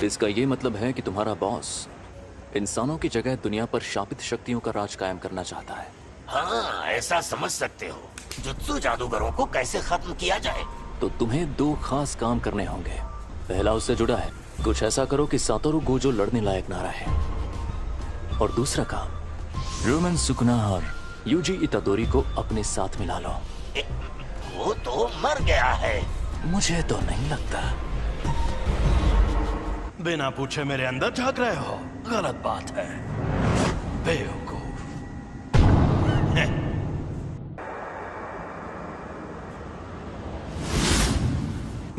इसका ये मतलब है कि तुम्हारा बॉस इंसानों की जगह दुनिया पर शापित शक्तियों का राज कायम करना चाहता है। हाँ, ऐसा समझ सकते हो। जुत्सु जादूगरों को कैसे खत्म किया जाए? तो तुम्हें दो खास काम करने होंगे। पहला उससे जुड़ा है, कुछ ऐसा करो कि सातोरु गोजो लड़ने लायक ना रहे। और दूसरा काम, रोमन सुकुना और यूजी इतादोरी को अपने साथ मिला लो। वो तो मर गया है। मुझे तो नहीं लगता। बिना पूछे मेरे अंदर झांक रहे हो, गलत बात है, बेवकूफ।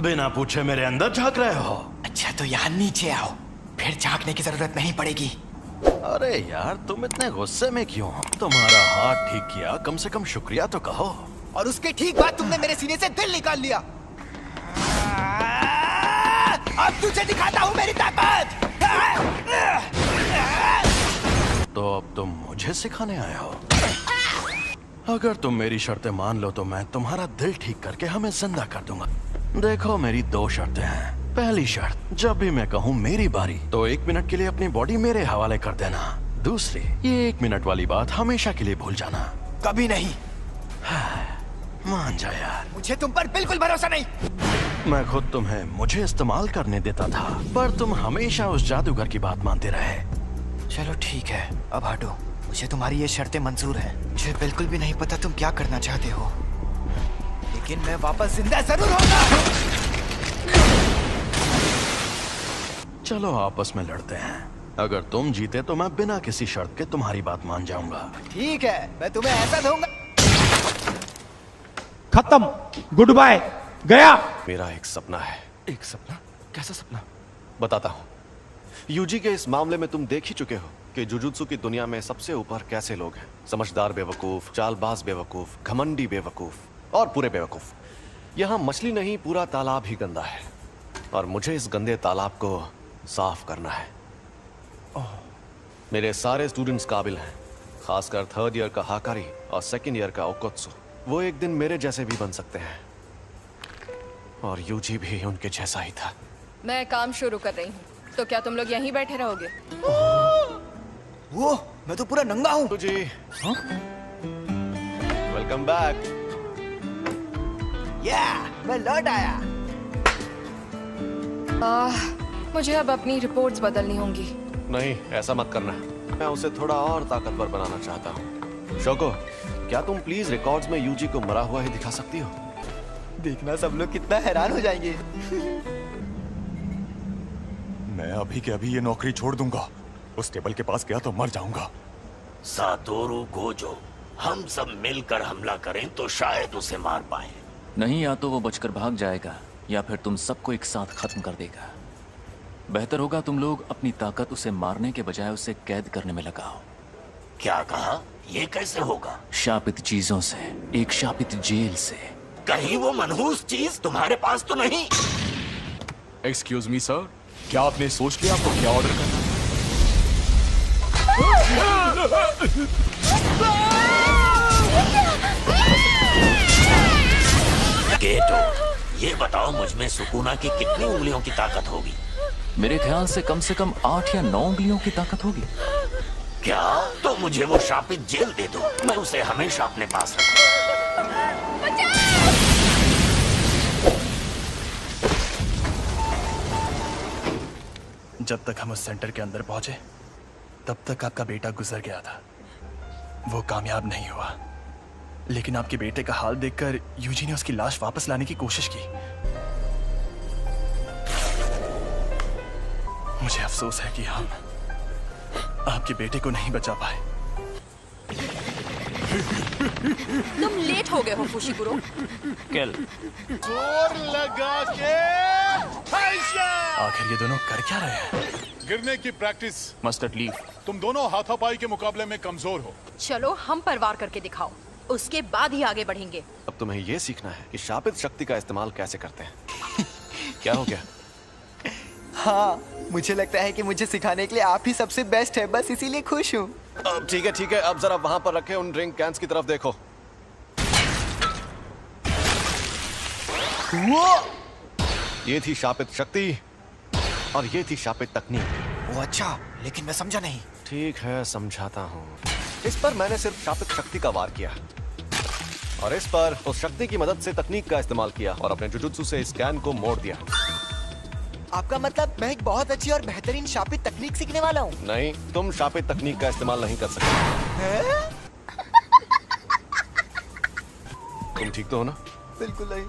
बिना पूछे मेरे अंदर झांक रहे हो। अच्छा तो यहाँ नीचे आओ, फिर झांकने की जरूरत नहीं पड़ेगी। अरे यार, तुम इतने गुस्से में क्यों? तुम्हारा हाथ ठीक किया, कम से कम शुक्रिया तो कहो। और उसके ठीक बाद तुमने मेरे सीने से दिल निकाल लिया। अब तुझे दिखाता हूँ मेरी ताकत। तो अब तुम मुझे सिखाने आए हो? अगर तुम मेरी शर्तें मान लो तो मैं तुम्हारा दिल ठीक करके हमें जिंदा कर दूंगा। देखो, मेरी दो शर्तें हैं। पहली शर्त, जब भी मैं कहूँ मेरी बारी तो 1 मिनट के लिए अपनी बॉडी मेरे हवाले कर देना। दूसरी, ये 1 मिनट वाली बात हमेशा के लिए भूल जाना। कभी नहीं। मान जा यार। मुझे तुम पर बिल्कुल भरोसा नहीं। मैं खुद तुम्हें मुझे इस्तेमाल करने देता था, पर तुम हमेशा उस जादूगर की बात मानते रहे। चलो ठीक है, अब हटो। मुझे तुम्हारी ये शर्तें मंजूर हैं। मुझे बिल्कुल भी नहीं पता तुम क्या करना चाहते हो, लेकिन मैं वापस जिंदा जरूर होगा। चलो आपस में लड़ते हैं। अगर तुम जीते तो मैं बिना किसी शर्त के तुम्हारी बात मान जाऊंगा। ठीक है, मैं तुम्हें ऐसा दूंगा। खत्म, गुड बाय, गया। मेरा एक सपना है। एक सपना? कैसा सपना? बताता हूँ। यूजी के इस मामले में तुम देख ही चुके हो कि जुजुत्सु की दुनिया में सबसे ऊपर कैसे लोग हैं। समझदार बेवकूफ, चालबाज बेवकूफ, घमंडी बेवकूफ और पूरे बेवकूफ। यहाँ मछली नहीं, पूरा तालाब ही गंदा है और मुझे इस गंदे तालाब को साफ करना है। मेरे सारे स्टूडेंट्स काबिल हैं, खासकर 3rd ईयर का हाकारी और 2nd ईयर का ओकोत्सु। वो एक दिन मेरे जैसे भी बन सकते हैं और यूजी भी उनके जैसा ही था। मैं काम शुरू कर रही हूँ, तो क्या तुम लोग यहीं बैठे रहोगे? वो मैं तो पूरा नंगा हूँ। जी, वेलकम बैक। मैं लौट आया। मुझे अब अपनी रिपोर्ट्स बदलनी होंगी। नहीं, ऐसा मत करना। मैं उसे थोड़ा और ताकतवर बनाना चाहता हूँ। शोको, क्या तुम प्लीज रिकॉर्ड्स में यूजी को मरा हुआ ही दिखा सकती हो? देखना सब लोग कितना हैरान हो जाएंगे। मैं अभी के अभी ये नौकरी छोड़ दूंगा। उस टेबल के पास गया तो मर जाऊंगा। सातोरु गोजो, हम सब मिलकर हमला करें तो शायद उसे मार पाए। नहीं, या तो वो बचकर भाग जाएगा या फिर तुम सबको एक साथ खत्म कर देगा। बेहतर होगा तुम लोग अपनी ताकत उसे मारने के बजाय उसे कैद करने में लगाओ। क्या कहा? ये कैसे होगा? शापित चीजों से, एक शापित जेल से। कहीं वो मनहूस चीज तुम्हारे पास तो नहीं? एक्सक्यूज मी सर, क्या आपने सोच लिया आपको क्या ऑर्डर करना है? गेटो, ये बताओ मुझ में सुकुना की कितनी उंगलियों की ताकत होगी? मेरे ख्याल से कम 8 या 9 उंगलियों की ताकत होगी। क्या? तो मुझे वो शापित जेल दे दो, मैं उसे हमेशा अपने पास रखूंगा। जब तक हम उस सेंटर के अंदर पहुंचे तब तक आपका बेटा गुजर गया था। वो कामयाब नहीं हुआ, लेकिन आपके बेटे का हाल देखकर यूजी ने उसकी लाश वापस लाने की कोशिश की। मुझे अफसोस है कि हम आपके बेटे को नहीं बचा पाए। तुम लेट हो गए हो फुशिकुरो। किल। जोर लगा के आखिर ये दोनों कर क्या रहे हैं? गिरने की प्रैक्टिस। Mustard leaf. तुम दोनों हाथापाई के मुकाबले में कमजोर हो। चलो हम पर वार करके दिखाओ, उसके बाद ही आगे बढ़ेंगे। अब तुम्हें ये सीखना है कि शापित शक्ति का इस्तेमाल कैसे करते हैं। क्या हो गया? हाँ, मुझे लगता है कि मुझे सिखाने के लिए आप ही सबसे बेस्ट है, बस इसीलिए खुश हूँ। ठीक है ठीक है, अब जरा वहां पर रखे उन ड्रिंक कैंस की तरफ देखो। ये थी शापित शक्ति। और ये थी शापित तकनीक। वो अच्छा, लेकिन मैं समझा नहीं। ठीक है, समझाता हूँ। इस पर मैंने सिर्फ शापित शक्ति का वार किया और इस पर उस शक्ति की मदद से तकनीक का इस्तेमाल किया और अपने जुजुत्सु से इस कैन को मोड़ दिया। आपका मतलब मैं एक बहुत अच्छी और बेहतरीन शापित तकनीक सीखने वाला हूँ? नहीं, तुम शापित तकनीक का इस्तेमाल नहीं कर सकते। तुम ठीक तो हो ना? बिल्कुल नहीं।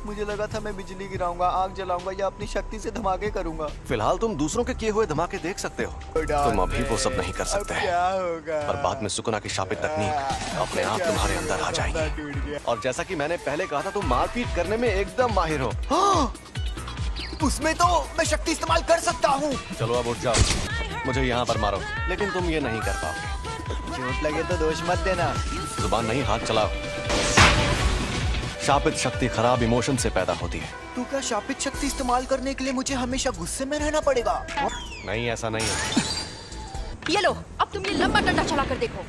मुझे लगा था मैं बिजली गिराऊंगा, आग जलाऊंगा या अपनी शक्ति से धमाके करूंगा। फिलहाल तुम दूसरों के किए हुए धमाके देख सकते हो। तुम अभी वो सब नहीं कर सकते। क्या होगा? और बाद में सुकुना की शापित तकनीक अपने आप तुम्हारे अंदर आ जाएगी। और जैसा कि मैंने पहले कहा था, तुम मारपीट करने में एकदम माहिर हो। उसमें तो मैं शक्ति इस्तेमाल कर सकता हूँ। चलो अब उठ जाओ, मुझे यहाँ पर मारो, लेकिन तुम ये नहीं कर पाओगे। चोट लगे तो दोष मत देना। जुबान नहीं, हाथ चलाओ। शापित शक्ति खराब इमोशन से पैदा होती है। तो क्या शापित शक्ति इस्तेमाल करने के लिए मुझे हमेशा गुस्से में रहना पड़ेगा? नहीं, ऐसा नहीं है। ये लो, अब तुम ये लंबा डंडा चला कर देखो।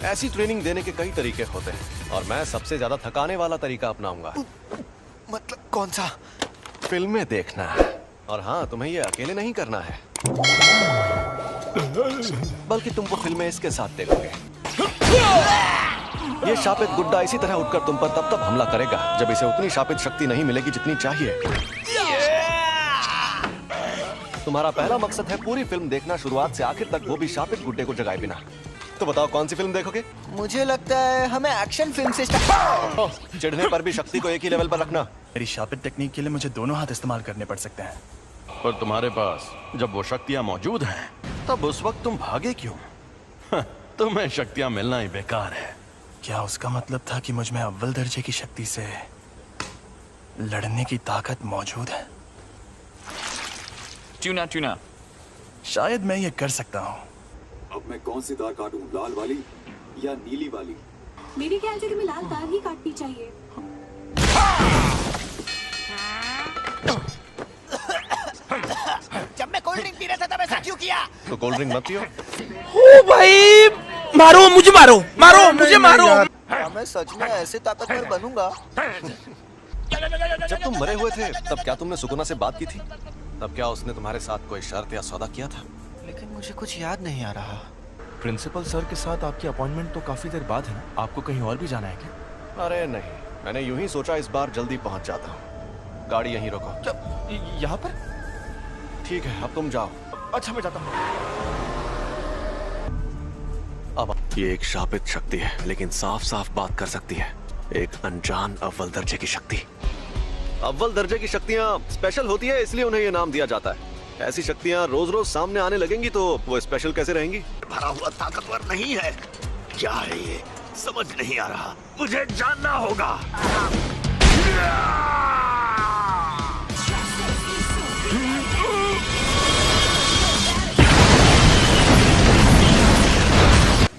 ऐसी ट्रेनिंग देने के कई तरीके होते हैं और मैं सबसे ज्यादा थकाने वाला तरीका अपनाऊंगा। मतलब कौन सा? फिल्में देखना। और हाँ, तुम्हें ये अकेले नहीं करना है, बल्कि तुम वो फिल्में इसके साथ देखोगे। ये शापित गुड्डा इसी तरह उठकर तुम पर तब हमला करेगा जब इसे उतनी शापित शक्ति नहीं मिलेगी जितनी चाहिए। तुम्हारा पहला मकसद है पूरी फिल्म देखना शुरुआत से आखिर तक, वो भी शापित गुड्डे को जगाए बिना। तो बताओ कौन सी फिल्म देखोगे? मुझे लगता है हमें एक्शन फिल्म से स्टार्ट। चिढ़ने पर भी शक्ति को एक ही लेवल पर रखना। मेरी शापित टेक्निक के लिए मुझे दोनों हाथ इस्तेमाल करने पड़ सकते हैं। पर तुम्हारे पास जब वो शक्तियां मौजूद हैं, तब उस वक्त तुम भागे क्यों? तुम्हें शक्तियां मिलना ही बेकार है। क्या उसका मतलब था कि मुझ में अव्वल दर्जे की शक्ति से लड़ने की ताकत मौजूद है? ट्यूना शायद मैं ये कर सकता हूँ। अब मैं कौन सी तार काटूं, लाल वाली या नीली वाली? मेरे ख्याल से तुम्हें लाल तार ही काटनी चाहिए। जब मैं कोल्ड ड्रिंक पी रहा था तब ऐसा क्यों किया? तो कोल्ड ड्रिंक मत पियो। ओ भाई, मारो मुझे, मारो मारो मुझे, मारो। मैं सच में ऐसे ताकतवर बनूंगा। जब तुम मरे हुए थे तब क्या तुमने सुकुना से बात की थी? तब क्या उसने तुम्हारे साथ कोई शर्त या सौदा किया था? लेकिन मुझे कुछ याद नहीं आ रहा। प्रिंसिपल सर के साथ आपकी अपॉइंटमेंट तो काफी देर बाद है ना? आपको कहीं और भी जाना है क्या? अरे नहीं, मैंने यूं ही सोचा इस बार जल्दी पहुंच जाता हूँ। गाड़ी यहीं रोको। यहाँ पर? ठीक है, अब तुम जाओ। अच्छा, मैं जाता हूँ। अब ये एक शापित शक्ति है, लेकिन साफ साफ बात कर सकती है। एक अनजान अव्वल दर्जे की शक्ति। अव्वल दर्जे की शक्तियाँ स्पेशल होती है, इसलिए उन्हें ये नाम दिया जाता है। ऐसी शक्तियाँ रोज रोज सामने आने लगेंगी तो वो स्पेशल कैसे रहेंगी? भरा हुआ ताकतवर नहीं है। क्या है ये? समझ नहीं आ रहा। मुझे जानना होगा।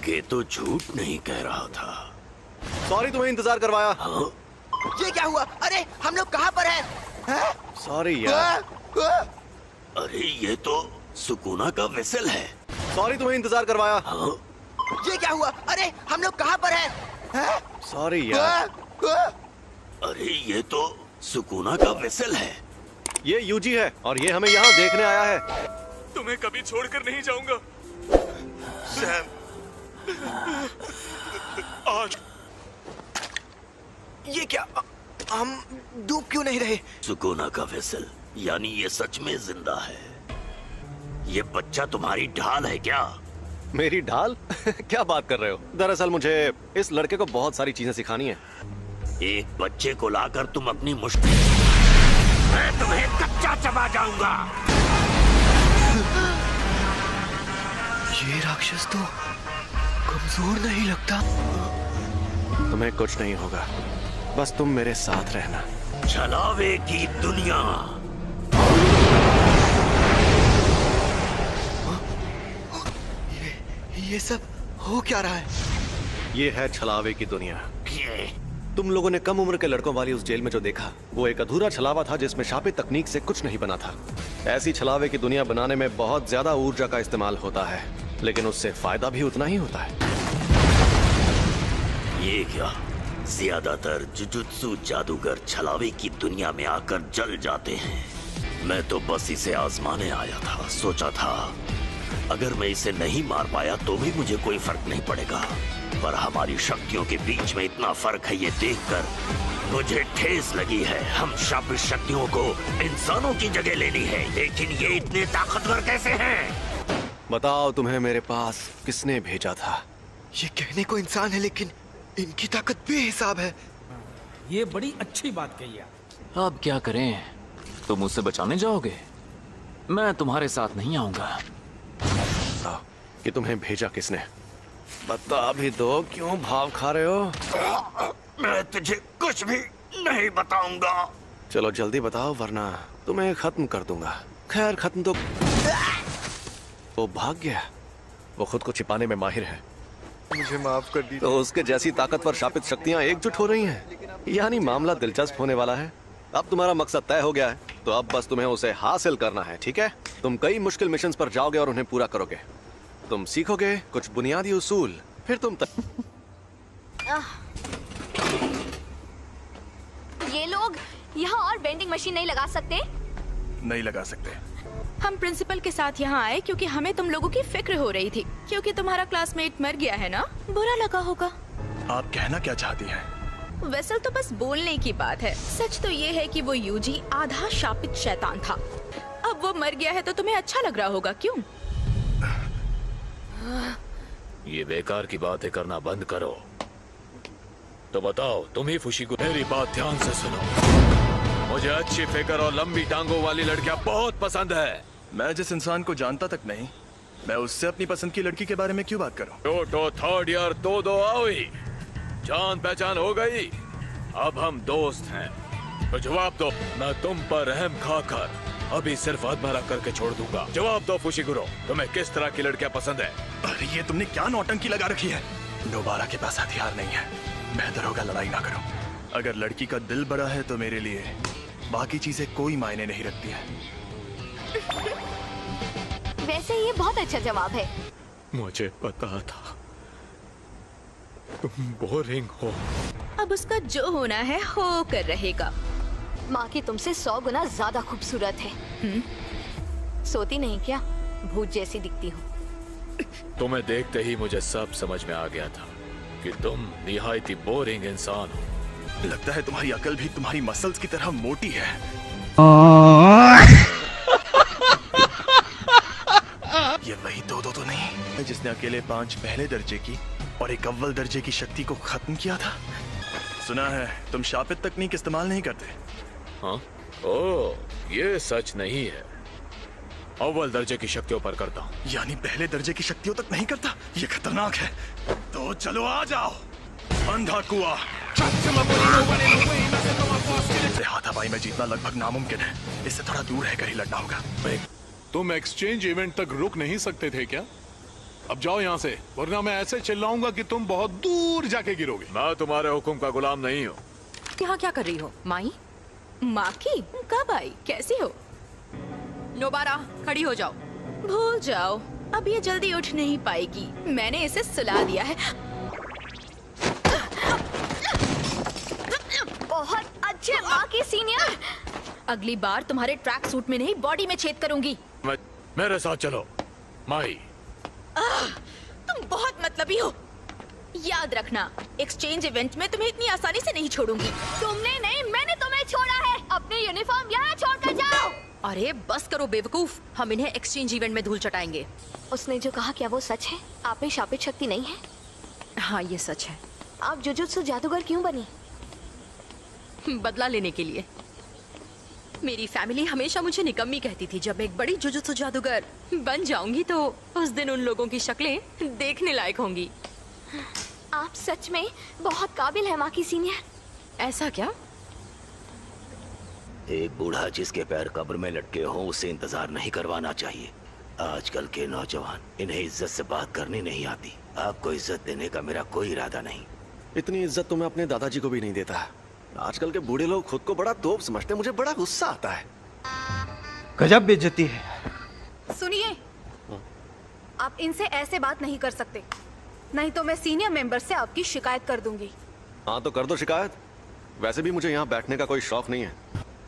ये तो झूठ नहीं कह रहा था। सॉरी, तुम्हें इंतजार करवाया। ये क्या हुआ? अरे हम लोग कहाँ पर हैं? सॉरी यार। अरे ये तो सुकुना का वेसल है। सॉरी, तुम्हें इंतजार करवाया। ये क्या हुआ? अरे हम लोग कहाँ पर हैं? सॉरी यार। अरे ये तो सुकुना का वेसल है। ये यूजी है और ये हमें यहाँ देखने आया है। तुम्हें कभी छोड़कर नहीं जाऊंगा सैम। आज ये क्या? हम डूब क्यों नहीं रहे? सुकुना का वेसल, यानी ये सच में जिंदा है। ये बच्चा तुम्हारी ढाल है क्या? मेरी ढाल? क्या बात कर रहे हो? दरअसल मुझे इस लड़के को बहुत सारी चीजें सिखानी है। एक बच्चे को लाकर तुम अपनी मुश्किल, मैं तुम्हें कच्चा चबा जाऊंगा। ये राक्षस तो कमजोर नहीं लगता। तुम्हें कुछ नहीं होगा, बस तुम मेरे साथ रहना। छलावे की दुनिया। ये सब हो क्या रहा है? ये है छलावे की दुनिया। तुम लोगों ने कम उम्र के लड़कों वाली उस जेल में जो देखा, वो एक अधूरा छलावा था जिसमें शापित तकनीक से कुछ नहीं बना था। ऐसी छलावे की दुनिया बनाने में बहुत ज्यादा ऊर्जा का इस्तेमाल होता है, लेकिन उससे फायदा भी उतना ही होता है। ये क्या? ज्यादातर जुजुत्सु जादूगर छलावे की दुनिया में आकर जल जाते हैं। मैं तो बस इसे आजमाने आया था। सोचा था अगर मैं इसे नहीं मार पाया तो भी मुझे कोई फर्क नहीं पड़ेगा, पर हमारी शक्तियों के बीच में इतना फर्क है ये देखकर मुझे ठेस लगी है। हम शापित शक्तियों को इंसानों की जगह लेनी है, लेकिन ये इतने ताकतवर कैसे हैं? बताओ तुम्हें मेरे पास किसने भेजा था? ये कहने को इंसान है लेकिन इनकी ताकत बेहिसाब है। ये बड़ी अच्छी बात कही है। अब क्या करें? तुम मुझसे बचाने जाओगे? मैं तुम्हारे साथ नहीं आऊंगा। कि तुम्हें भेजा किसने? बता भी दो, क्यों भाव खा रहे हो? मैं तुझे कुछ भी नहीं बताऊंगा। चलो जल्दी बताओ वरना तुम्हें खत्म कर दूंगा। खैर खत्म तो वो भाग गया। वो खुद को छिपाने में माहिर है। मुझे माफ कर दीजिए। तो उसके जैसी ताकतवर शापित शक्तियां एकजुट हो रही हैं। यानी मामला दिलचस्प होने वाला है। अब तुम्हारा मकसद तय हो गया है, तो अब बस तुम्हें उसे हासिल करना है, ठीक है? तुम कई मुश्किल मिशंस पर जाओगे और उन्हें पूरा करोगे। तुम सीखोगे कुछ बुनियादी उसूल, फिर तुम ये लोग यहाँ और वेंडिंग मशीन नहीं लगा सकते? नहीं लगा सकते। हम प्रिंसिपल के साथ यहाँ आए क्योंकि हमें तुम लोगों की फिक्र हो रही थी, क्योंकि तुम्हारा क्लासमेट मर गया है ना। बुरा लगा होगा। आप कहना क्या चाहती हैं? वेसल तो बस बोलने की बात है। सच तो ये है कि वो यूजी आधा शापित शैतान था। अब वो मर गया है तो तुम्हें अच्छा लग रहा होगा, क्यों? ये बेकार की बातें करना बंद करो। तो बताओ तुम ही फुशीगुरो। मेरी बात ध्यान से सुनो। मुझे अच्छी फिकर और लंबी टांगों वाली लड़कियां बहुत पसंद है। मैं जिस इंसान को जानता तक नहीं, मैं उससे अपनी पसंद की लड़की के बारे में क्यों बात करूं? टोटो थर्ड ईयर दो आओ ही। जान पहचान हो गई, अब हम दोस्त हैं। तो जवाब दो। मैं तुम पर रहम खाकर अभी सिर्फ आत्महत्या करके छोड़ दूंगा। जवाब दो फुशीगुरो, तुम्हें किस तरह की लड़कियां पसंद है? अरे ये तुमने क्या नौटंकी लगा रखी है? दोबारा के पास हथियार नहीं है, बेहतर होगा लड़ाई ना करो। अगर लड़की का दिल बड़ा है तो मेरे लिए बाकी चीजें कोई मायने नहीं रखती है। वैसे ये बहुत अच्छा जवाब है। मुझे पता था तुम बोरिंग हो। अब उसका जो होना है हो कर रहेगा। माँ की तुमसे 100 गुना ज्यादा खूबसूरत है। सोती नहीं क्या? भूत जैसी दिखती हो। तुम्हें देखते ही मुझे सब समझ में आ गया था कि तुम निहायती बोरिंग इंसान हो। लगता है तुम्हारी अकल भी तुम्हारी मसल्स की तरह मोटी है। ये वही दो तो नहीं जिसने अकेले 5 पहले दर्जे की और एक अव्वल दर्जे की शक्ति को खत्म किया था। सुना है तुम शापित तकनीक इस्तेमाल नहीं करते। हाँ? ओह, ये सच नहीं है। अव्वल दर्जे की शक्तियों पर करता हूँ। यानी पहले दर्जे की शक्तियों तक नहीं करता? ये खतरनाक है। तो चलो आ जाओ। अंधा कुआं। हाथापाई में जीतना लगभग नामुमकिन है। इससे थोड़ा दूर रहकर ही लड़ना होगा। तुम एक्सचेंज इवेंट तक रुक नहीं सकते थे क्या? अब जाओ यहाँ से, वरना मैं ऐसे चिल्लाऊंगा कि तुम बहुत दूर जाके गिरोगे। मैं तुम्हारे हुक्म का गुलाम नहीं हूँ। यहाँ क्या कर रही हो? माई? माँ की? कब आई? कैसी हो? नोबारा, खड़ी हो जाओ। भूल जाओ, अब ये जल्दी उठ नहीं पाएगी। मैंने इसे सुला दिया है। बहुत अच्छे माँ की सीनियर। अगली बार तुम्हारे ट्रैक सूट में नहीं, बॉडी में छेद करूंगी। मेरे साथ चलो माई। तुम बहुत मतलबी हो। याद रखना, एक्सचेंज इवेंट में तुम्हें इतनी आसानी से नहीं छोड़ूंगी। तुमने नहीं, मैंने तुम्हें छोड़ा है। अपनी यूनिफॉर्म यहाँ छोड़कर जाओ। अरे बस करो बेवकूफ, हम इन्हें एक्सचेंज इवेंट में धूल चटाएंगे। उसने जो कहा क्या वो सच है? आप में शापित शक्ति नहीं है? हाँ ये सच है। आप जुजुत्सु जादूगर क्यों बनी? बदला लेने के लिए। मेरी फैमिली हमेशा मुझे निकम्मी कहती थी। जब मैं एक बड़ी जुजुत्सु जादूगर बन जाऊंगी तो उस दिन उन लोगों की शक्लें देखने लायक होंगी। आप सच में बहुत काबिल है माँ की सीनियर। ऐसा क्या? एक बूढ़ा जिसके पैर कब्र में लटके हों उसे इंतजार नहीं करवाना चाहिए। आजकल के नौजवान, इन्हें इज्जत से बात करनी नहीं आती। आपको इज्जत देने का मेरा कोई इरादा नहीं। इतनी इज्जत तो मैं अपने दादाजी को भी नहीं देता। आजकल के बूढ़े लोग खुद को बड़ा तोप समझते, मुझे बड़ा गुस्सा आता है। गजब बेइज्जती है। सुनिए, आप इनसे ऐसे बात नहीं कर सकते, नहीं तो मैं सीनियर मेंबर से आपकी शिकायत कर दूंगी। हाँ तो कर दो शिकायत। वैसे भी मुझे यहाँ बैठने का कोई शौक नहीं है।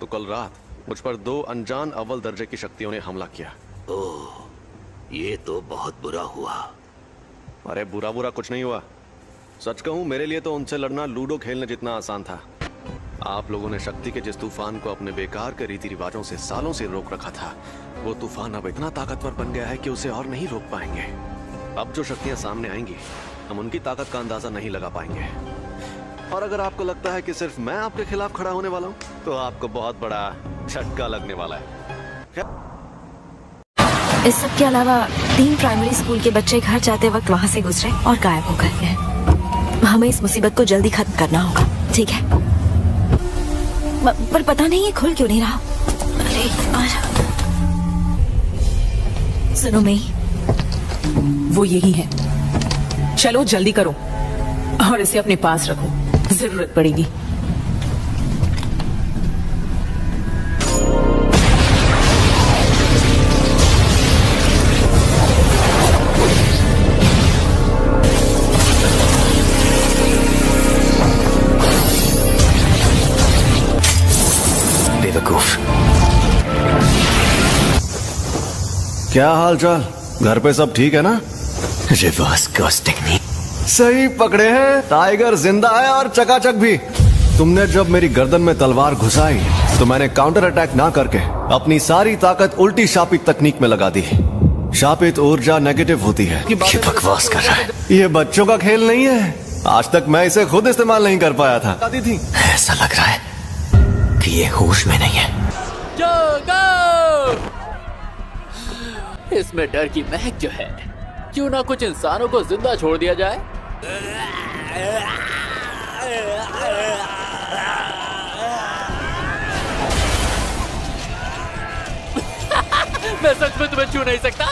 तो कल रात मुझ पर 2 अनजान अव्वल दर्जे की शक्तियों ने हमला किया। ओह, ये तो बहुत बुरा हुआ। अरे बुरा बुरा कुछ नहीं हुआ। सच कहूं, मेरे लिए तो उनसे लड़ना लूडो खेलने जितना आसान था। आप लोगों ने शक्ति के जिस तूफान को अपने बेकार के रीति रिवाजों से सालों से रोक रखा था, वो तूफान अब इतना ताकतवर बन गया है कि उसे और नहीं रोक पाएंगे। अब जो शक्तियां सामने आएंगी, हम उनकी ताकत का अंदाजा नहीं लगा पाएंगे। और अगर आपको लगता है कि सिर्फ मैं आपके खिलाफ खड़ा होने वाला हूं, तो आपको बहुत बड़ा झटका लगने वाला है। इस सब के अलावा 3 प्राइमरी स्कूल के बच्चे घर जाते वक्त वहाँ से गुजरे और गायब हो गए। हमें इस मुसीबत को जल्दी खत्म करना होगा, ठीक है? पर पता नहीं ये खुल क्यों नहीं रहा। अरे सुनो मई, वो यही है। चलो जल्दी करो और इसे अपने पास रखो, जरूरत पड़ेगी। क्या हाल चाल? घर पे सब ठीक है ना? रिवर्स कर्स टेक्निक सही पकड़े हैं। टाइगर जिंदा है और चकाचक भी। तुमने जब मेरी गर्दन में तलवार घुसाई तो मैंने काउंटर अटैक ना करके अपनी सारी ताकत उल्टी शापित तकनीक में लगा दी। शापित ऊर्जा नेगेटिव होती है। ये बकवास कर रहा है। ये बच्चों का खेल नहीं है। आज तक मैं इसे खुद इस्तेमाल नहीं कर पाया था। थी। ऐसा लग रहा है कि ये होश में नहीं है। इसमें डर की महक जो है, क्यों ना कुछ इंसानों को जिंदा छोड़ दिया जाए। मैं सच में तुम्हें छू नहीं सकता।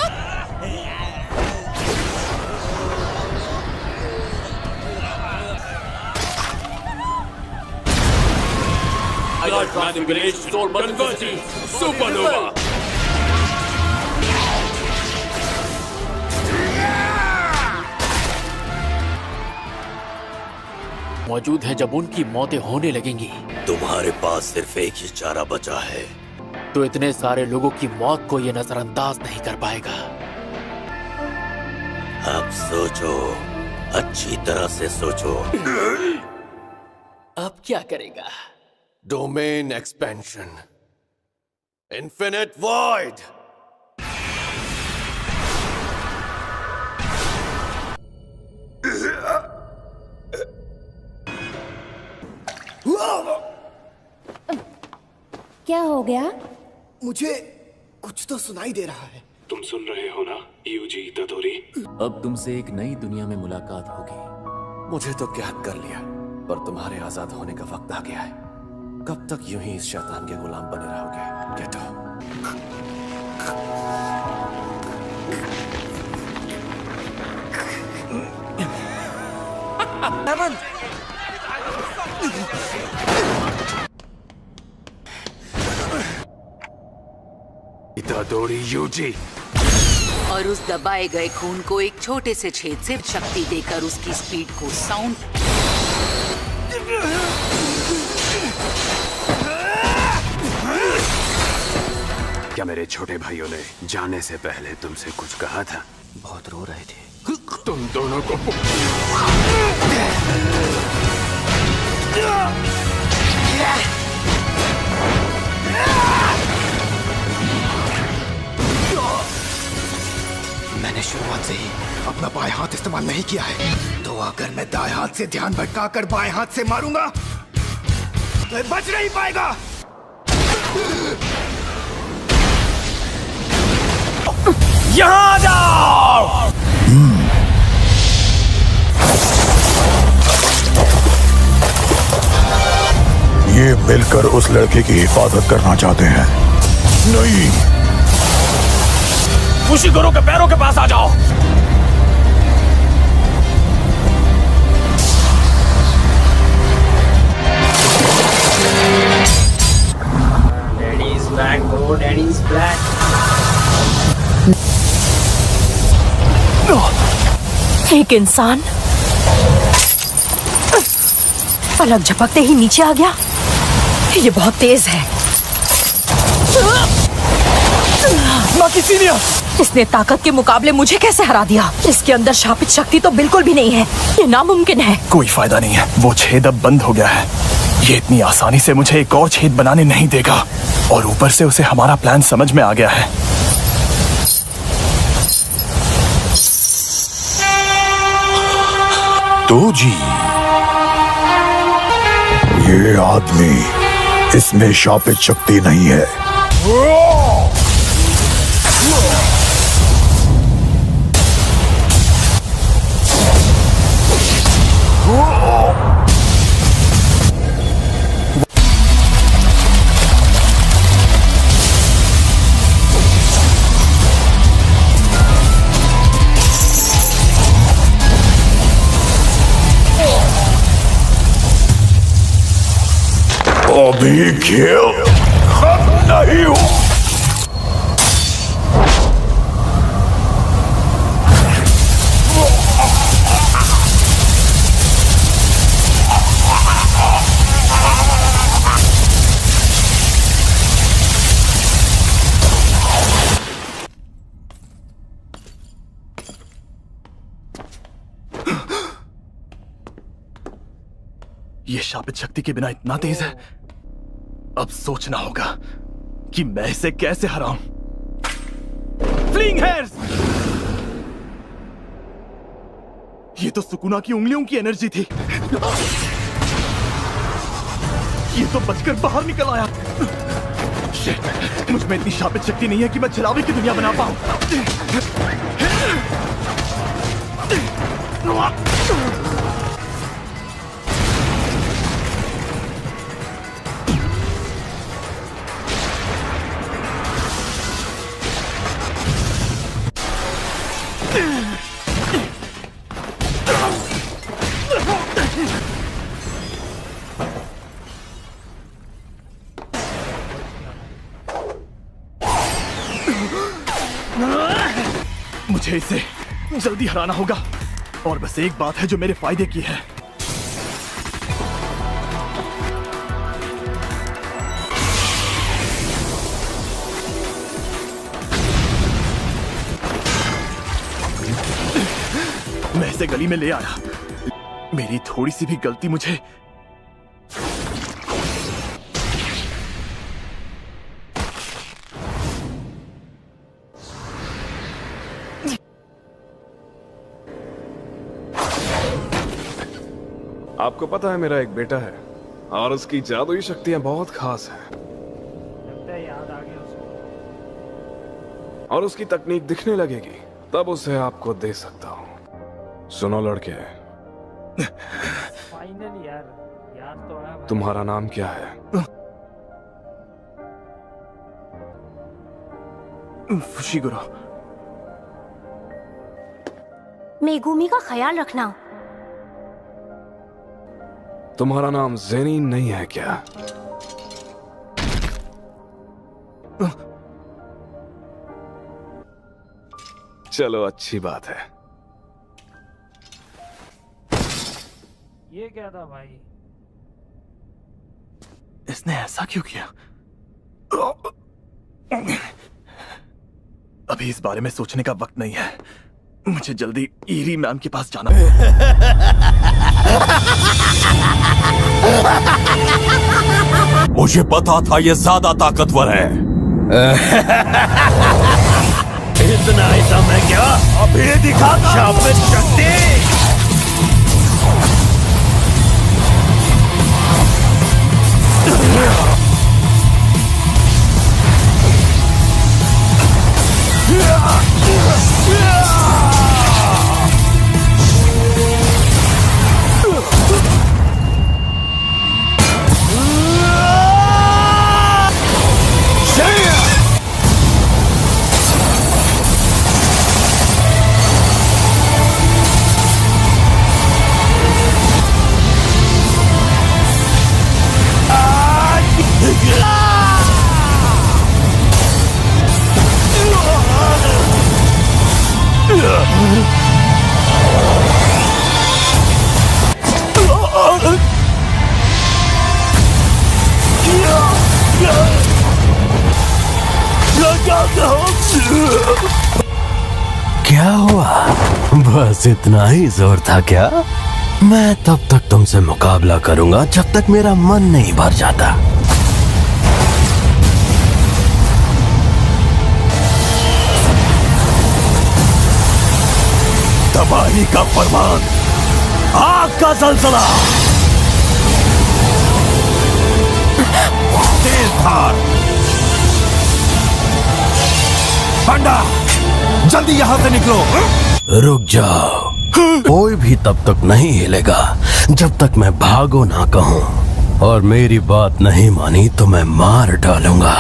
सुपरनोवा। मौजूद है जब उनकी मौतें होने लगेंगी। तुम्हारे पास सिर्फ एक ही चारा बचा है, तो इतने सारे लोगों की मौत को ये नजरअंदाज नहीं कर पाएगा। अब सोचो, अच्छी तरह से सोचो। अब क्या करेगा? Domain expansion, infinite void. क्या हो गया? मुझे कुछ तो सुनाई दे रहा है। तुम सुन रहे हो ना यूजी तदोरी? अब तुमसे एक नई दुनिया में मुलाकात होगी। मुझे तो कैद कर लिया, पर तुम्हारे आजाद होने का वक्त आ गया है। कब तक यूं ही इस शैतान के गुलाम बने रहोगे? Get out. Itadori Yuji. और उस दबाए गए खून को एक छोटे से छेद से शक्ति देकर उसकी स्पीड को साउंड। क्या मेरे छोटे भाइयों ने जाने से पहले तुमसे कुछ कहा था? बहुत रो रहे थे। तुम दोनों को मैंने शुरुआत से ही अपना बाएं हाथ इस्तेमाल नहीं किया है, तो अगर मैं दाएं हाथ से ध्यान भटकाकर बाएं हाथ से मारूंगा तो बच नहीं पाएगा। यहां आ जाओ। ये मिलकर उस लड़के की हिफाजत करना चाहते हैं। नहीं, फुशिगोरो के पैरों के पास आ जाओ। Daddy's back, bro. Daddy's back. एक इंसान पलक झपकते ही नीचे आ गया। ये बहुत तेज है। आपकी सीनियर। इसने ताकत के मुकाबले मुझे कैसे हरा दिया? इसके अंदर शापित शक्ति तो बिल्कुल भी नहीं है। ये नामुमकिन है। कोई फायदा नहीं है, वो छेद अब बंद हो गया है। ये इतनी आसानी से मुझे एक और छेद बनाने नहीं देगा। और ऊपर से उसे हमारा प्लान समझ में आ गया है। तो जी, ये आदमी, इसमें शापित शक्ति नहीं है। अभी खेल खत्म नहीं हो। ये शापित शक्ति के बिना इतना तेज है। अब सोचना होगा कि मैं इसे कैसे हराऊं। Fling hairs! ये तो सुकुना की उंगलियों की एनर्जी थी। ये तो बचकर बाहर निकल आया। शिट, मुझ में इतनी शापित शक्ति नहीं है कि मैं छलावे की दुनिया बना पाऊं। मुझे इसे जल्दी हराना होगा। और बस एक बात है जो मेरे फायदे की है। मैं इसे गली में ले आया। मेरी थोड़ी सी भी गलती मुझे आपको पता है मेरा एक बेटा है और उसकी जादुई शक्तियां बहुत खास हैं। और उसकी तकनीक दिखने लगेगी तब उसे आपको दे सकता हूं। सुनो लड़के, तुम्हारा नाम क्या है? फुशिगुरो। मेगुमी का ख्याल रखना। तुम्हारा नाम जेनी नहीं है क्या? चलो अच्छी बात है। ये क्या था भाई? इसने ऐसा क्यों किया? अभी इस बारे में सोचने का वक्त नहीं है। मुझे जल्दी ईरी मैम के पास जाना होगा। मुझे पता था ये ज्यादा ताकतवर है। इतना ही समय क्या? अभी दिखाता शापित शक्ति। क्या हुआ? बस इतना ही जोर था क्या? मैं तब तक तुमसे मुकाबला करूंगा जब तक मेरा मन नहीं भर जाता। तबाही का फरमान, आग का जलजला, तेज धार। बंडा, जल्दी यहां से निकलो। रुक जाओ, कोई भी तब तक नहीं हिलेगा जब तक मैं भागो ना कहूं, और मेरी बात नहीं मानी तो मैं मार डालूंगा।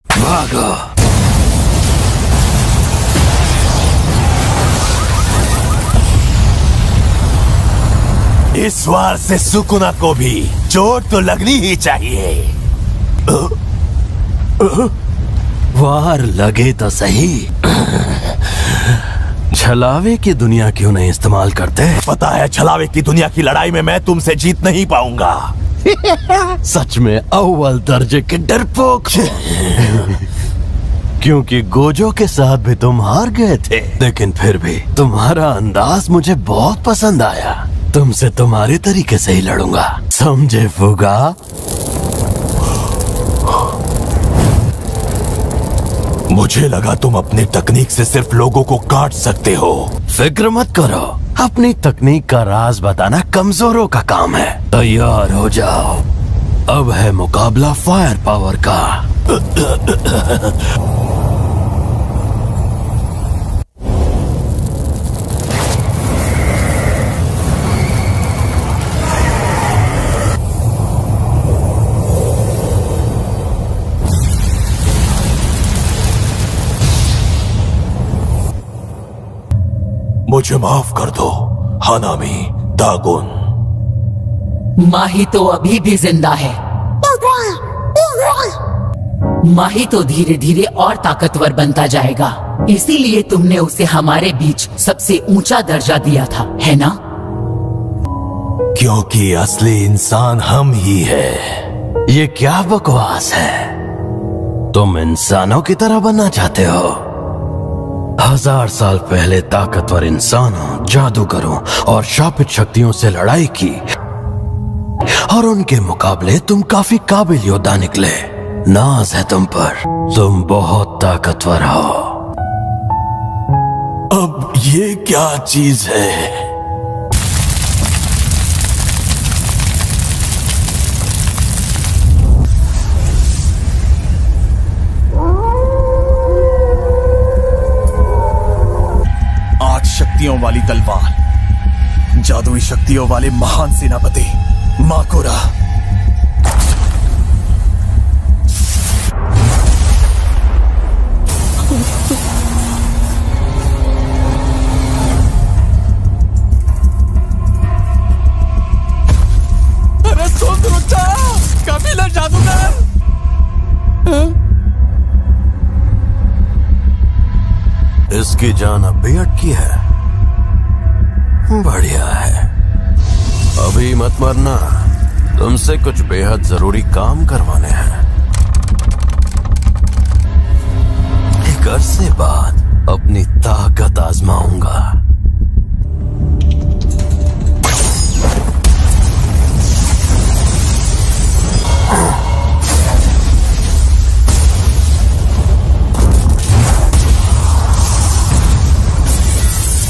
भागो। इस वार से सुकुना को भी चोट तो लगनी ही चाहिए। वार लगे तो सही। छलावे की दुनिया क्यों नहीं इस्तेमाल करते? पता है, छलावे की दुनिया की लड़ाई में मैं तुमसे जीत नहीं पाऊंगा। सच में अव्वल दर्जे के डरपोक हो। क्योंकि गोजो के साथ भी तुम हार गए थे, लेकिन फिर भी तुम्हारा अंदाज मुझे बहुत पसंद आया। तुमसे तुम्हारे तरीके से ही लड़ूंगा, समझे फुगा? मुझे लगा तुम अपनी तकनीक से सिर्फ लोगों को काट सकते हो। फिक्र मत करो, अपनी तकनीक का राज बताना कमजोरों का काम है। तैयार हो जाओ, अब है मुकाबला फायर पावर का। मुझे माफ कर दो हानामी दागुन। माही तो अभी भी जिंदा है। माही तो धीरे धीरे और ताकतवर बनता जाएगा, इसीलिए तुमने उसे हमारे बीच सबसे ऊंचा दर्जा दिया था, है ना? क्योंकि असली इंसान हम ही है। ये क्या बकवास है? तुम इंसानों की तरह बनना चाहते हो? 1000 साल पहले ताकतवर इंसानों, जादूगरों और शापित शक्तियों से लड़ाई की, और उनके मुकाबले तुम काफी काबिल योद्धा निकले। नाज है तुम पर, तुम बहुत ताकतवर हो। अब ये क्या चीज है? शक्तियों वाली तलवार, जादुई शक्तियों वाले महान सेनापति माकुरा। अरे सोचो, कबीला जादूगर। इसकी जान अब भी अटकी है। बढ़िया है, अभी मत मरना, तुमसे कुछ बेहद जरूरी काम करवाने हैं। एक अरसे बाद अपनी ताकत आजमाऊंगा।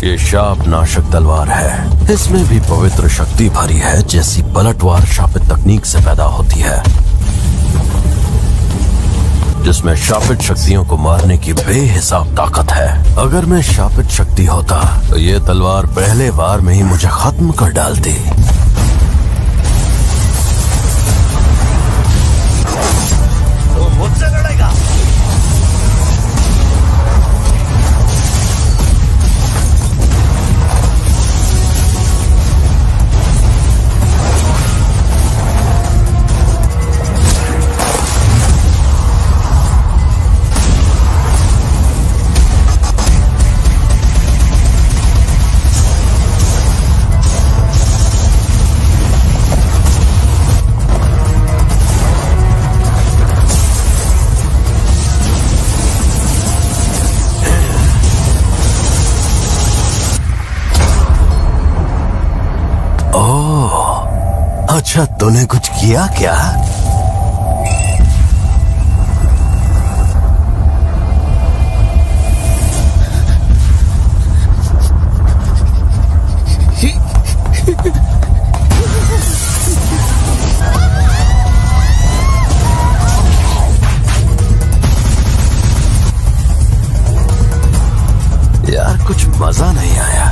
ये शाप नाशक तलवार है, इसमें भी पवित्र शक्ति भरी है, जैसी पलटवार शापित तकनीक से पैदा होती है, जिसमें शापित शक्तियों को मारने की बेहिसाब ताकत है। अगर मैं शापित शक्ति होता तो ये तलवार पहले बार में ही मुझे खत्म कर डालती। तो मुझसे लड़ेगा? अच्छा तूने कुछ किया क्या? यार कुछ मजा नहीं आया।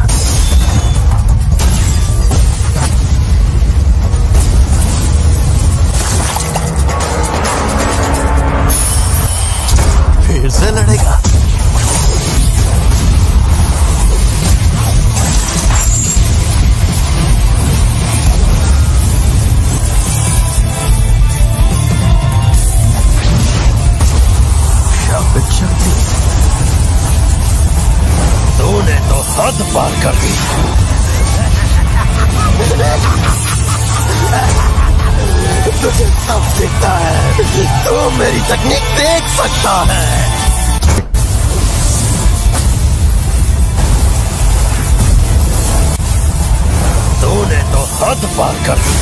फिर से लड़ेगा? शापित शक्ति, तूने तो हद पार कर दी। तुझे सब दिखता है, तू मेरी तकनीक देख सकता है। तूने तो हद पार कर दी।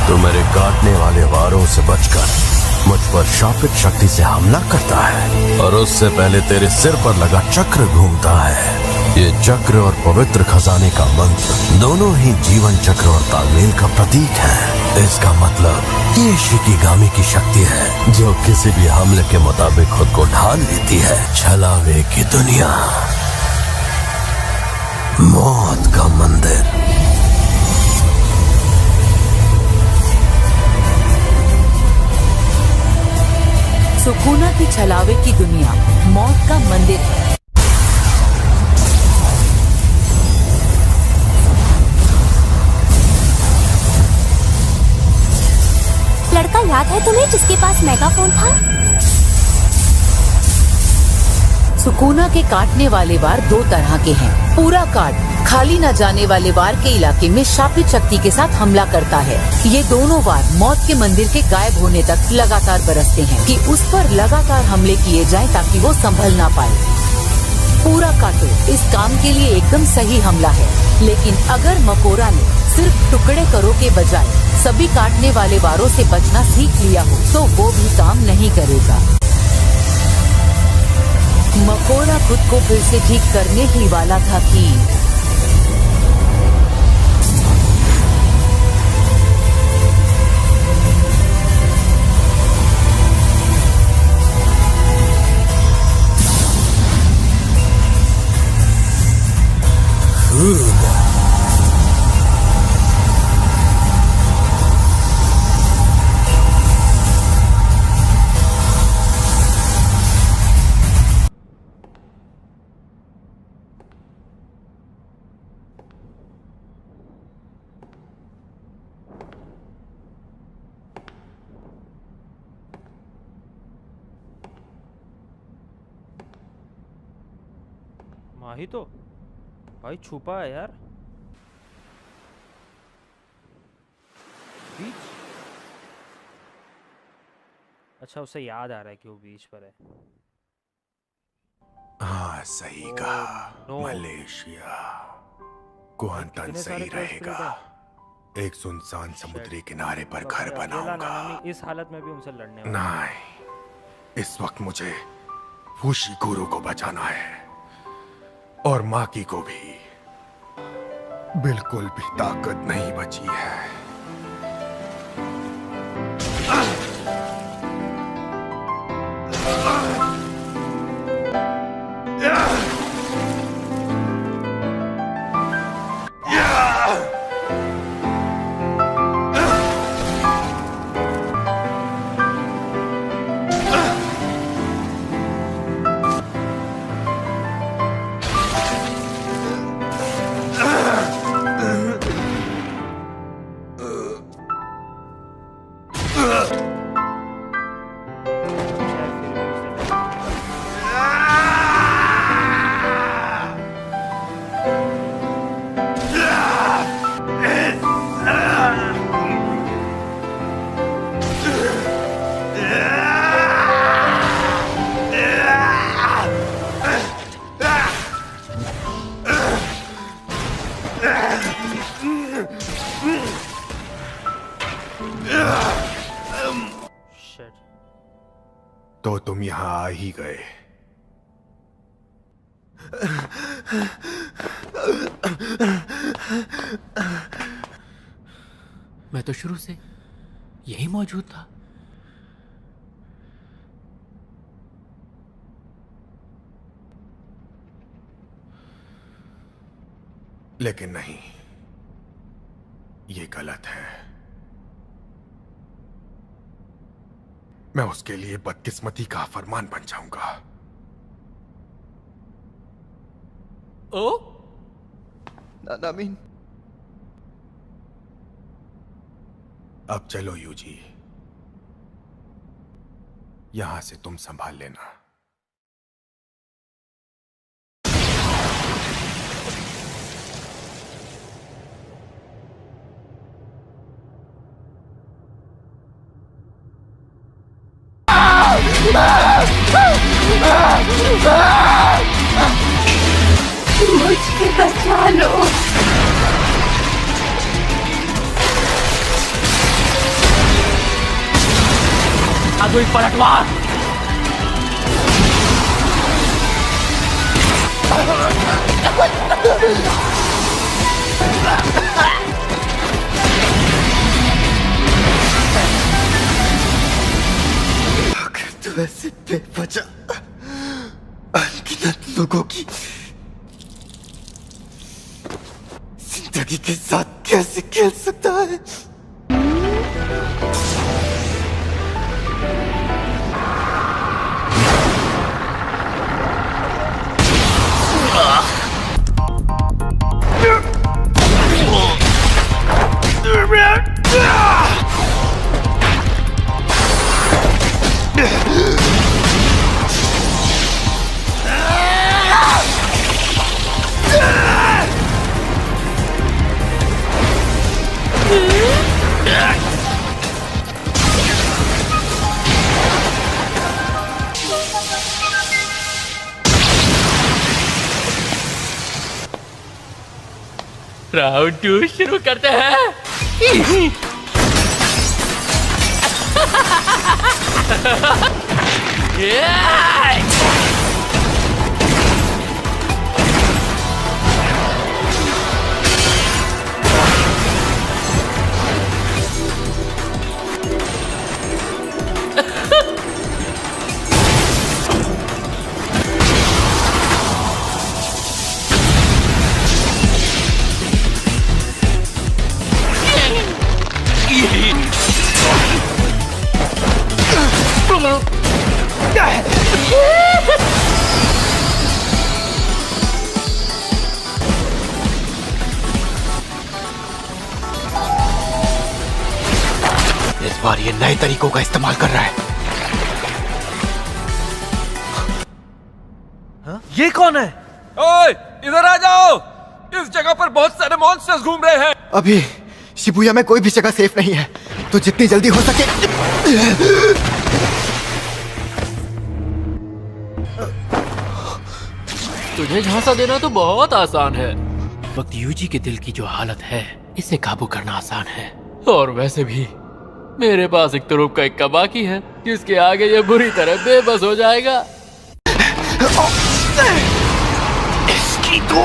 तो मेरे काटने वाले वारों से बचकर मुझ पर शापित शक्ति से हमला करता है और उससे पहले तेरे सिर पर लगा चक्र घूमता है। ये चक्र और पवित्र खजाने का मंत्र दोनों ही जीवन चक्र और तालमेल का प्रतीक है। इसका मतलब ये शिकिगामी की शक्ति है जो किसी भी हमले के मुताबिक खुद को ढाल लेती है। छलावे की दुनिया, मौत का मंदिर। सुकूना की छलावे की दुनिया, मौत का मंदिर है। लड़का याद है तुम्हें जिसके पास मेगाफोन था? सुकूना के काटने वाले वार दो तरह के हैं। पूरा काट खाली न जाने वाले वार के इलाके में शापित शक्ति के साथ हमला करता है। ये दोनों वार मौत के मंदिर के गायब होने तक लगातार बरसते हैं कि उस पर लगातार हमले किए जाएं ताकि वो संभल ना पाए। पूरा काटो इस काम के लिए एकदम सही हमला है, लेकिन अगर मकोरा ने सिर्फ टुकड़े करो के बजाय सभी काटने वाले वारों से बचना सीख लिया हो तो वो भी काम नहीं करेगा। मकोरा खुद को फिर से ठीक करने ही वाला था कि माही तो भाई छुपा है यार। बीच, अच्छा उसे याद आ रहा है कि वो बीच पर है। हाँ सही कहा, मलेशिया क्वांटन सही रहेगा। एक सुनसान समुद्री किनारे पर घर बनाऊंगा। इस हालत में भी उनसे लड़ने वाला। नहीं, इस वक्त मुझे फूशी गुरु को बचाना है और माकी को भी। बिल्कुल भी ताकत नहीं बची है। तो तुम यहां आ ही गए। मैं तो शुरू से यही मौजूद था। लेकिन नहीं, ये गलत है। मैं उसके लिए बदकिस्मती का फरमान बन जाऊंगा। ओ नामीन, अब चलो यूजी, यहां से तुम संभाल लेना। मुझे बचा लो। कोई पलटवार। अगर तू ऐसे बेवजह अनगिनत लोगों की जिंदगी के साथ कैसे खेल सकता है? राउंड 2 शुरू करते हैं। इस बार ये नए तरीकों का इस्तेमाल कर रहा है। हाँ? ये कौन है? ओए, इधर आ जाओ। इस जगह पर बहुत सारे मॉन्स्टर्स घूम रहे हैं। अभी शिबुया में कोई भी जगह सेफ नहीं है, तो जितनी जल्दी हो सके। तुझे झांसा देना तो बहुत आसान है। वक्त यूजी के दिल की जो हालत है, इसे काबू करना आसान है। और वैसे भी मेरे पास एक तुरुप का इक्का बाकी है, जिसके आगे ये बुरी तरह बेबस हो जाएगा। इसकी तो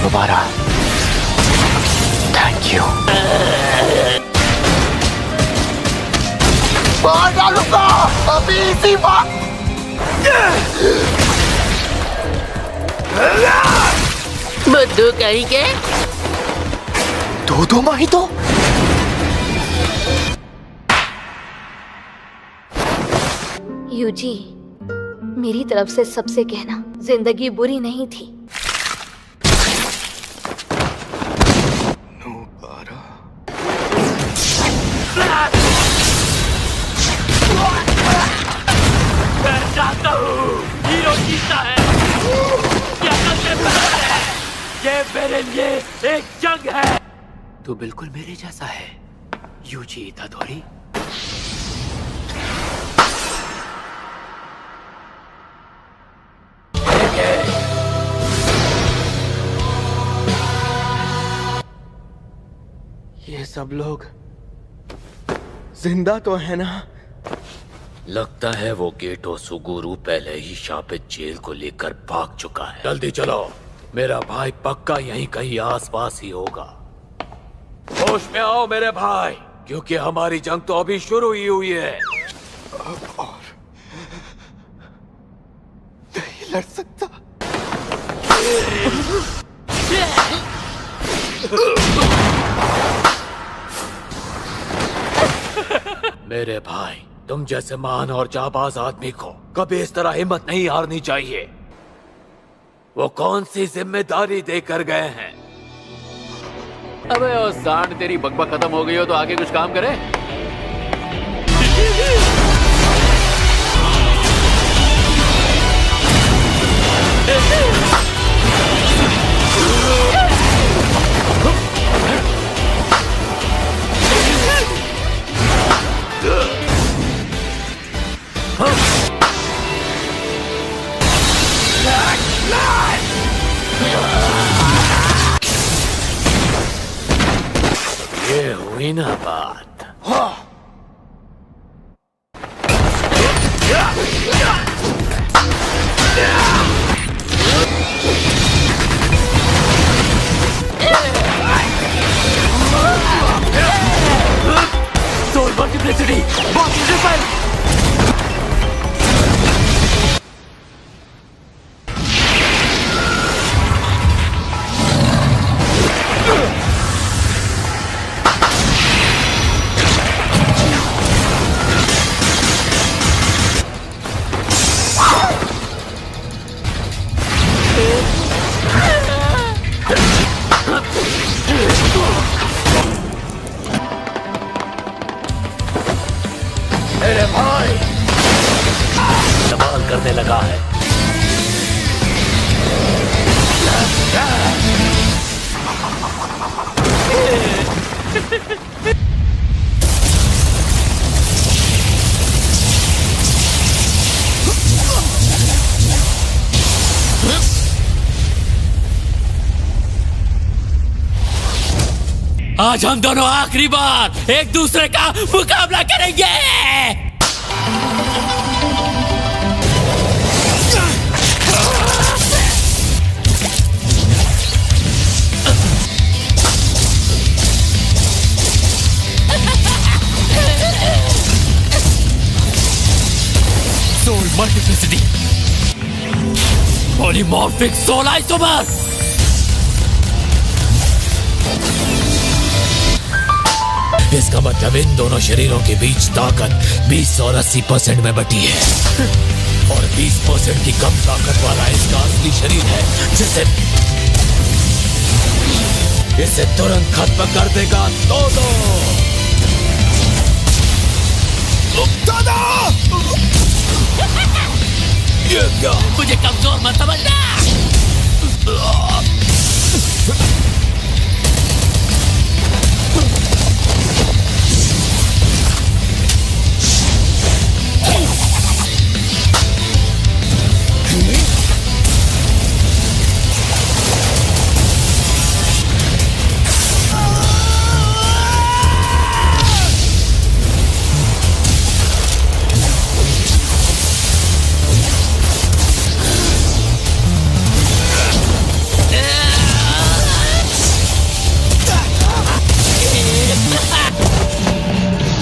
दोबारा थैंक यू। मार डालूंगा अभी इसी बात। बुद्धू कहीं के दो माही तो यूजी, मेरी तरफ से सबसे कहना, जिंदगी बुरी नहीं थी। मैं चाहता हूँ हीरो जीता है। क्या करते हैं? ये मेरे लिए एक जंग है। तू बिल्कुल मेरे जैसा है, यूजी इतादोरी। ये सब लोग जिंदा तो है ना? लगता है वो गेटो सुगुरु पहले ही शापित जेल को लेकर भाग चुका है। जल्दी चलो, मेरा भाई पक्का यहीं कहीं आसपास ही होगा। होश में आओ मेरे भाई, क्योंकि हमारी जंग तो अभी शुरू ही हुई है। और नहीं लड़ सकता। मेरे भाई, तुम जैसे महान और जाबाज आदमी को कभी इस तरह हिम्मत नहीं हारनी चाहिए। वो कौन सी जिम्मेदारी देकर गए हैं? अबे ओ सांड, तेरी बकबक खत्म हो गई हो तो आगे कुछ काम करे। ये हुई ना बात। Soul multiplicity, body repel. मेरे भाई, कमाल करने लगा है। आज हम दोनों आखिरी बार एक दूसरे का मुकाबला करेंगे। Soul multiplicity, polymorphic soul isomer. इसका मतलब इन दोनों शरीरों के बीच ताकत 20 और 80% में बटी है और 20% की कम ताकत वाला इसका असली शरीर है जिसे इसे तुरंत खत्म कर देगा दोदो। ये क्या? मुझे कमजोर मत समझना।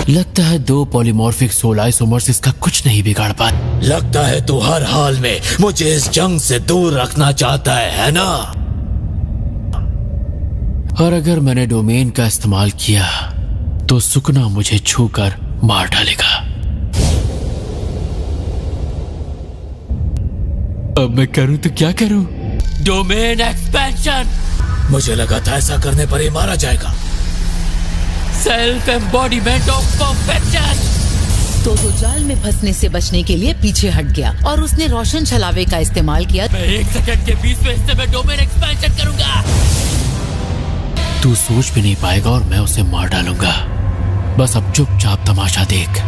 लगता है दो पॉलीमॉर्फिक सोल आइसोमर्स इसका कुछ नहीं बिगाड़ पाए। लगता है तू हर हाल में मुझे इस जंग से दूर रखना चाहता है ना? और अगर मैंने डोमेन का इस्तेमाल किया तो सुकना मुझे छूकर मार डालेगा। अब मैं करूं तो क्या करूं? Domain expansion. मुझे लगा था ऐसा करने पर ही मारा जाएगा। Self embodiment of perfection. तो जाल में फंसने से बचने के लिए पीछे हट गया और उसने रोशन छलावे का इस्तेमाल किया। मैं 1 सेकंड के 20वें हिस्से में डोमेन एक्सपेंशन करूंगा। तू सोच भी नहीं पाएगा और मैं उसे मार डालूंगा। बस अब चुपचाप तमाशा देख।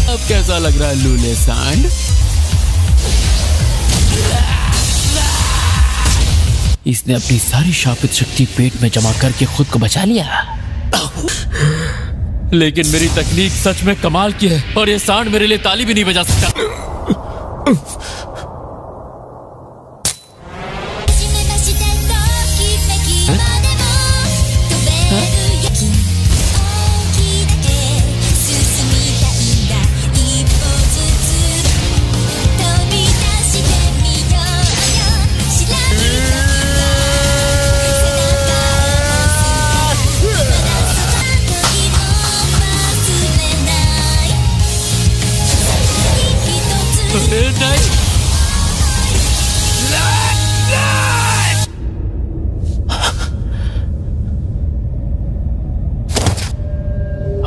अब कैसा लग रहा है लूले सांड? इसने अपनी सारी शापित शक्ति पेट में जमा करके खुद को बचा लिया। लेकिन मेरी तकनीक सच में कमाल की है और ये सांड मेरे लिए ताली भी नहीं बजा सकता।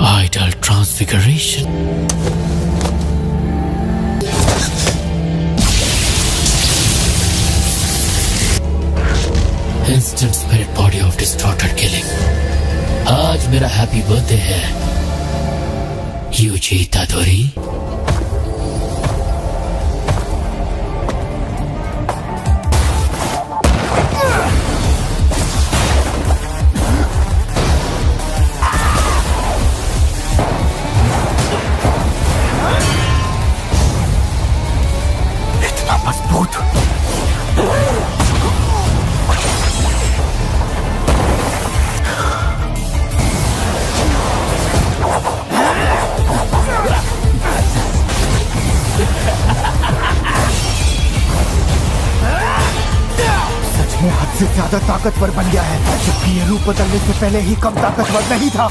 Idol transfiguration. Instant spirit body of distorted killing. आज मेरा हैप्पी बर्थडे है यूजी तादोरी। से ज्यादा ताकतवर बन गया है, जबकि ये रूप बदलने से पहले ही कम ताकतवर नहीं था।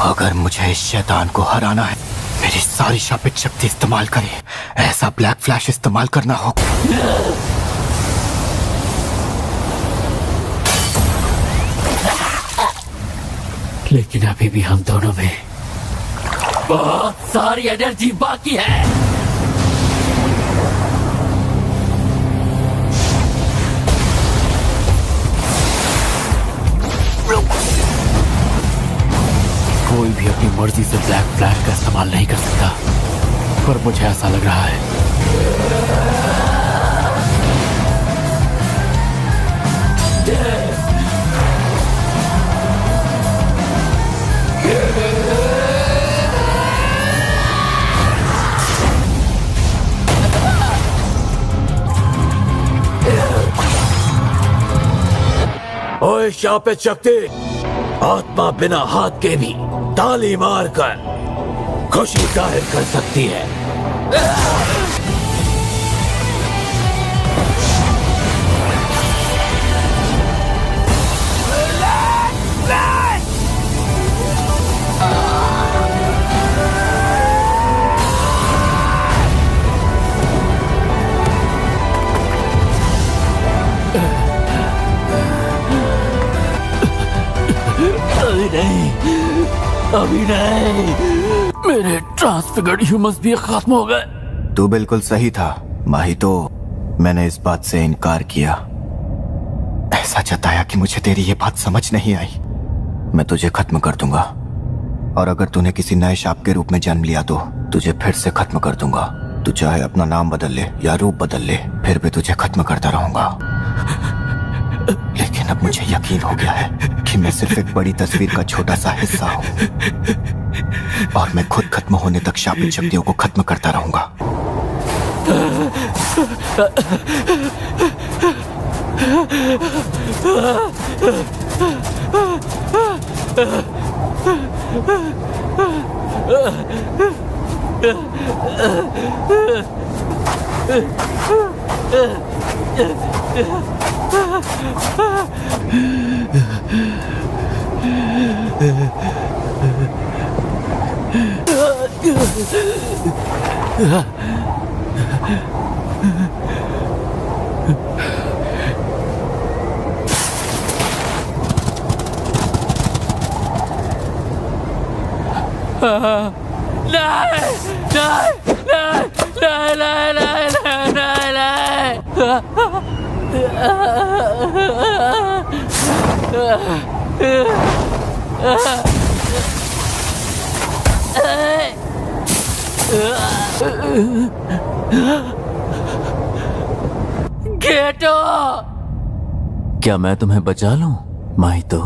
अगर मुझे इस शैतान को हराना है, मेरी सारी शापित शक्ति इस्तेमाल करे। ऐसा ब्लैक फ्लैश इस्तेमाल करना होगा। लेकिन अभी भी हम दोनों में बहुत सारी एनर्जी बाकी है। कोई भी अपनी मर्जी से ब्लैक फ्लैश का इस्तेमाल नहीं कर सकता, पर मुझे ऐसा लग रहा है। ओए शापित शक्ति, आत्मा बिना हाथ के भी ताली मारकर खुशी जाहिर कर सकती है। अभी नहीं, अभी नहीं, मेरे ट्रांसफिगर्ड ह्यूमंस भी खत्म हो गए। तू बिल्कुल सही था माहितो, मैंने इस बात से इनकार किया, ऐसा जताया कि मुझे तेरी ये बात समझ नहीं आई। मैं तुझे खत्म कर दूंगा, और अगर तूने किसी नए शाप के रूप में जन्म लिया तो तुझे फिर से खत्म कर दूंगा। तू चाहे अपना नाम बदल ले या रूप बदल ले, फिर भी तुझे खत्म करता रहूंगा। लेकिन अब मुझे यकीन हो गया है कि मैं सिर्फ एक बड़ी तस्वीर का छोटा सा हिस्सा हूं, और मैं खुद खत्म होने तक शापित शक्तियों को खत्म करता रहूंगा। क्या मैं तुम्हें बचा लूं माहितो?